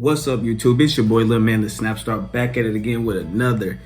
What's up, YouTube? It's your boy Lil Man the Snapstar, back at it again with another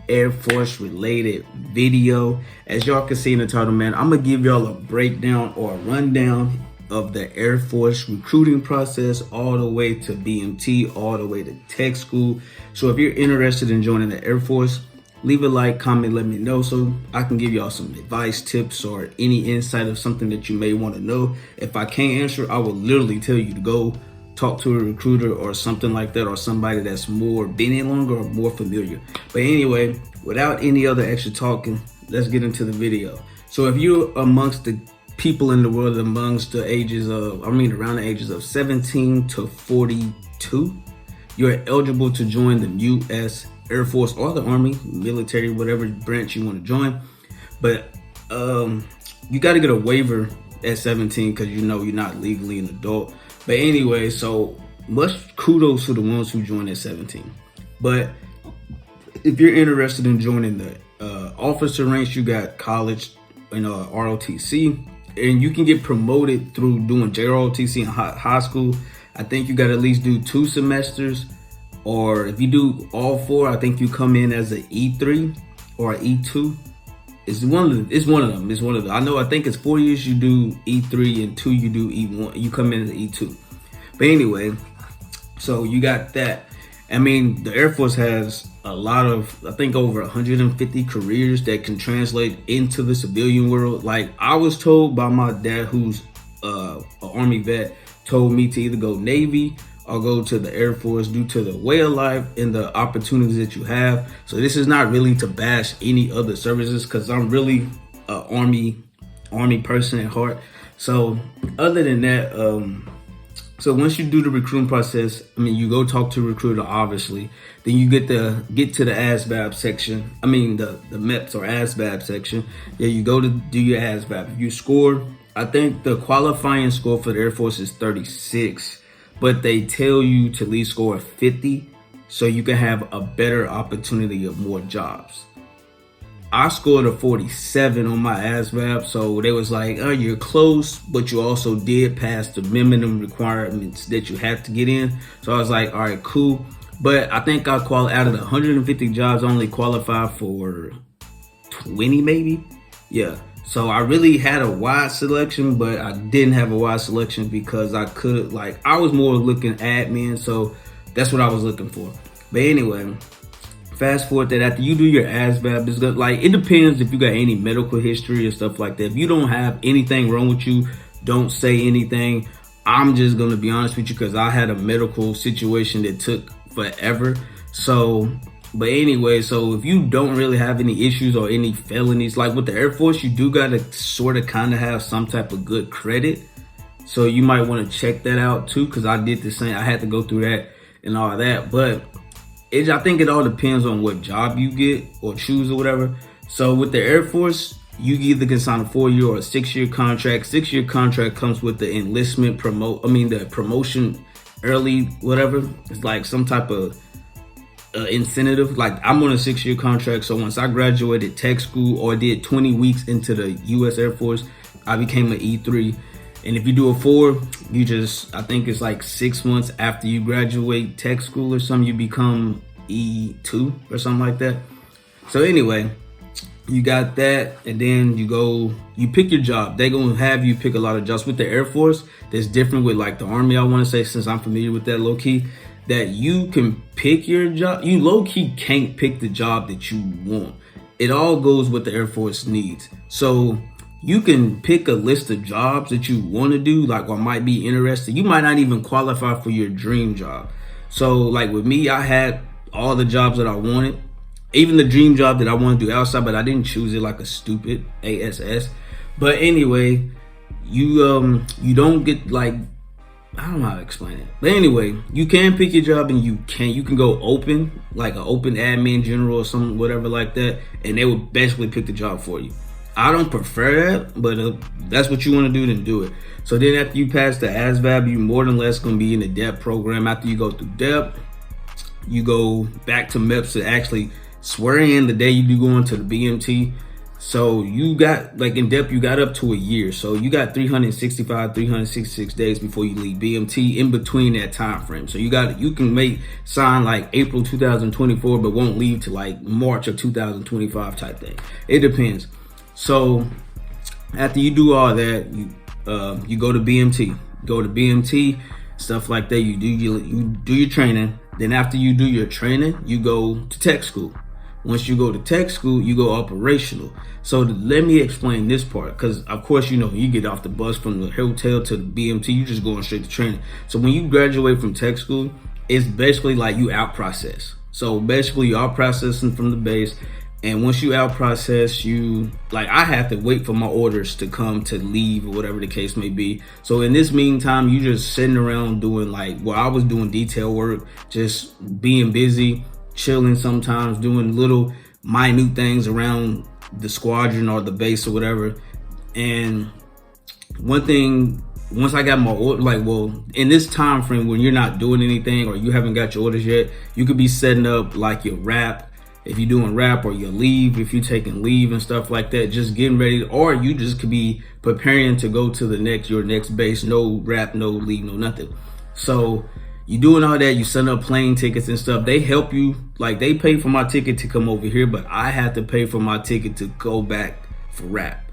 Air Force related video. As y'all can see in the title, man, I'm gonna give y'all a breakdown or a rundown of the Air Force recruiting process all the way to BMT, all the way to tech school. So if you're interested in joining the Air Force, leave a like, comment, let me know so I can give y'all some advice, tips, or any insight of something that you may want to know. If I can't answer, I will literally tell you to go talk to a recruiter or something like that, or somebody that's more been in longer or more familiar. But anyway, without any other extra talking, let's get into the video. So if you're amongst the people in the world amongst the ages of, around the ages of 17 to 42, you're eligible to join the U.S. Air Force or the Army, military, whatever branch you want to join. But you got to get a waiver at 17 because you know you're not legally an adult. But anyway, so much kudos to the ones who joined at 17. But if you're interested in joining the officer ranks, you got college and ROTC, and you can get promoted through doing JROTC in high school. I think you got to at least do 2 semesters, or if you do all 4, I think you come in as an E3 or an E2. It's one of them. I think it's 4 years you do E3 and 2 you do E1. You come in as E2. But anyway, so you got that. I mean, the Air Force has a lot of, I think over 150 careers that can translate into the civilian world. Like I was told by my dad, who's an Army vet, told me to either go Navy or go to the Air Force due to the way of life and the opportunities that you have. So this is not really to bash any other services, because I'm really an Army person at heart. So other than that, so once you do the recruiting process, you go talk to a recruiter, obviously. Then you get to the ASVAB section. The MEPS or ASVAB section. Yeah, you go to do your ASVAB. If you score, I think the qualifying score for the Air Force is 36. But they tell you to at least score 50 so you can have a better opportunity of more jobs. I scored a 47 on my ASVAB, so they was like, oh, you're close, but you also did pass the minimum requirements that you have to get in. So I was like, all right, cool. But I think I out of the 150 jobs, I only qualified for 20 maybe. Yeah. So I really had a wide selection, but I didn't have a wide selection because I was more looking admin, so that's what I was looking for. But anyway, fast forward that after you do your ASVAB, it's good. Like, it depends if you got any medical history or stuff like that. If you don't have anything wrong with you, don't say anything. I'm just gonna be honest with you because I had a medical situation that took forever. But anyway, so if you don't really have any issues or any felonies, like with the Air Force, you do gotta sort of kind of have some type of good credit. So you might want to check that out too, because I did the same. I had to go through that and all that. But I think it all depends on what job you get or choose or whatever. So with the Air Force, you either can sign a 4-year or a 6-year contract. 6-year contract comes with the enlistment the promotion early, whatever. It's like some type of incentive. Like I'm on a 6-year contract, so once I graduated tech school or did 20 weeks into the U.S. Air Force, I became an E3. And if you do a 4, I think it's like 6 months after you graduate tech school or something, you become E2 or something like that. So anyway, you got that, and then you pick your job. They're gonna have you pick a lot of jobs. With the Air Force, that's different with like the Army, I want to say, since I'm familiar with that low-key, that you can pick your job. You low-key can't pick the job that you want. It all goes with the Air Force needs. So you can pick a list of jobs that you want to do, like, or might be interested. You might not even qualify for your dream job. So like with me, I had all the jobs that I wanted, even the dream job that I want to do outside, but I didn't choose it like a stupid ASS. But anyway, you don't get, like, I don't know how to explain it. But anyway, you can pick your job, and you can go open, like an open admin general or something, whatever like that, and they will basically pick the job for you. I don't prefer that, but that's what you want to do, then do it. So then after you pass the ASVAB, you more than less going to be in the DEP program. After you go through DEP, you go back to MEPS to actually swear in the day you do go into the BMT. So you got, like, in depth, you got up to a year. So you got 366 days before you leave BMT in between that time frame. So you can sign like April 2024, but won't leave to like March of 2025 type thing. It depends. So after you do all that, you go to BMT. Go to BMT, stuff like that. You do your training. Then after you do your training, you go to tech school. Once you go to tech school, you go operational. So let me explain this part, because of course, you know, you get off the bus from the hotel to the BMT, you just going straight to training. So when you graduate from tech school, it's basically like you out process. So basically you out processing from the base. And once you out process, I have to wait for my orders to come to leave or whatever the case may be. So in this meantime, you just sitting around doing I was doing detail work, just being busy, chilling sometimes, doing little minute things around the squadron or the base or whatever. And one thing, once I got my order, in this time frame when you're not doing anything or you haven't got your orders yet, you could be setting up like your wrap, if you're doing wrap, or your leave, if you're taking leave and stuff like that, just getting ready, or you just could be preparing to go to your next base, no wrap, no leave, no nothing. So you doing all that, you setting up plane tickets and stuff. They help you, like they pay for my ticket to come over here, but I have to pay for my ticket to go back for wrap.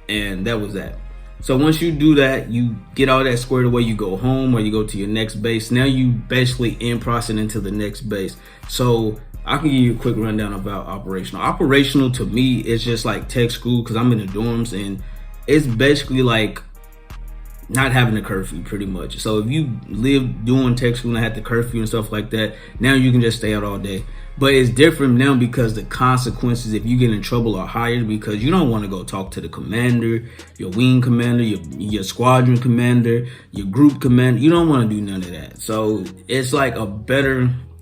And that was that. So once you do that, you get all that squared away, you go home or you go to your next base. Now you basically in processing into the next base. So I can give you a quick rundown about operational. Operational to me is just like tech school, because I'm in the dorms, and it's basically like not having a curfew pretty much. So if you live doing tech school and had the curfew and stuff like that, now you can just stay out all day. But it's different now because the consequences if you get in trouble are higher, because you don't want to go talk to the commander, your wing commander, your squadron commander, your group commander. You don't want to do none of that. So it's like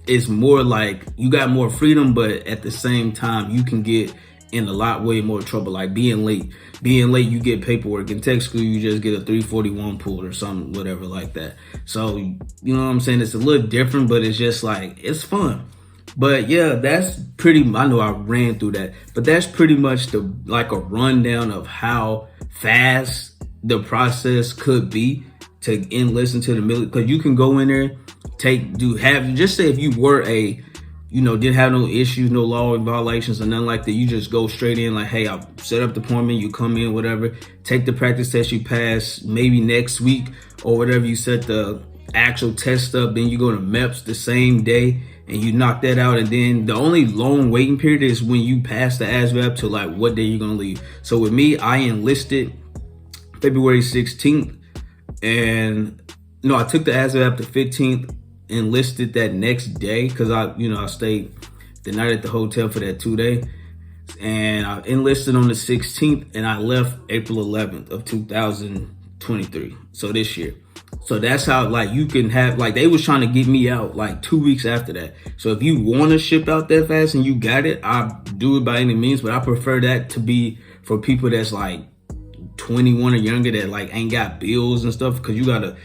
it's more like you got more freedom, but at the same time you can get in a lot way more trouble, like being late. You get paperwork. In tech school, you just get a 341 pulled or something, whatever like that. So you know what I'm saying? It's a little different, but it's just like, it's fun. But yeah, I know I ran through that, but that's pretty much a rundown of how fast the process could be to enlist into the military. Because you can go in there, just say if you were didn't have no issues, no law violations or nothing like that, you just go straight in like, hey, I'll set up the appointment, you come in, whatever, take the practice test, you pass maybe next week or whatever, you set the actual test up, then you go to MEPS the same day and you knock that out. And then the only long waiting period is when you pass the ASVAB to like what day you're gonna leave. So with me, I enlisted February 16th, and no, I took the ASVAB the 15th, enlisted that next day because I stayed the night at the hotel for that 2 day, and I enlisted on the 16th, and I left April 11th of 2023. So this year. So that's how you can have they was trying to get me out 2 weeks after that. So if you want to ship out that fast and you got it, I do it by any means, but I prefer that to be for people that's 21 or younger that ain't got bills and stuff, because you gotta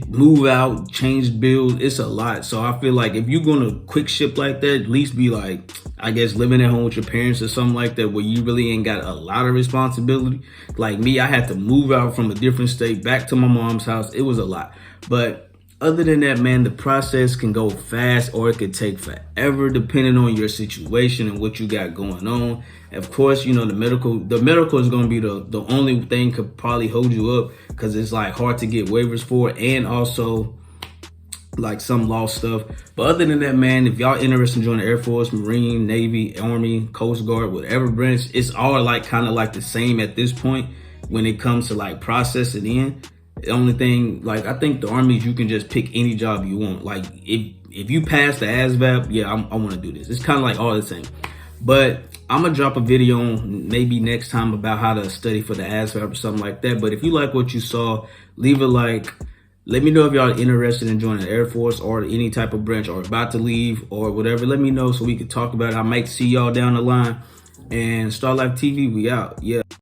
move out, change bills. It's a lot. So I feel like if you're gonna quick ship like that, at least be I guess living at home with your parents or something like that, where you really ain't got a lot of responsibility. Like me, I had to move out from a different state back to my mom's house. It was a lot. But other than that, man, the process can go fast or it could take forever depending on your situation and what you got going on. Of course, the medical is going to be the only thing could probably hold you up, because it's hard to get waivers for, and also some law stuff. But other than that, man, if y'all interested in joining the Air Force, Marine, Navy, Army, Coast Guard, whatever branch, it's all kind of the same at this point when it comes to processing in. The only thing, I think the Army, you can just pick any job you want. If you pass the ASVAB, yeah, I want to do this. It's kind of all the same. But I'm going to drop a video on maybe next time about how to study for the ASVAB or something like that. But if you like what you saw, leave a like. Let me know if y'all are interested in joining the Air Force or any type of branch, or about to leave or whatever. Let me know so we can talk about it. I might see y'all down the line. And StarLifeTV, we out. Yeah.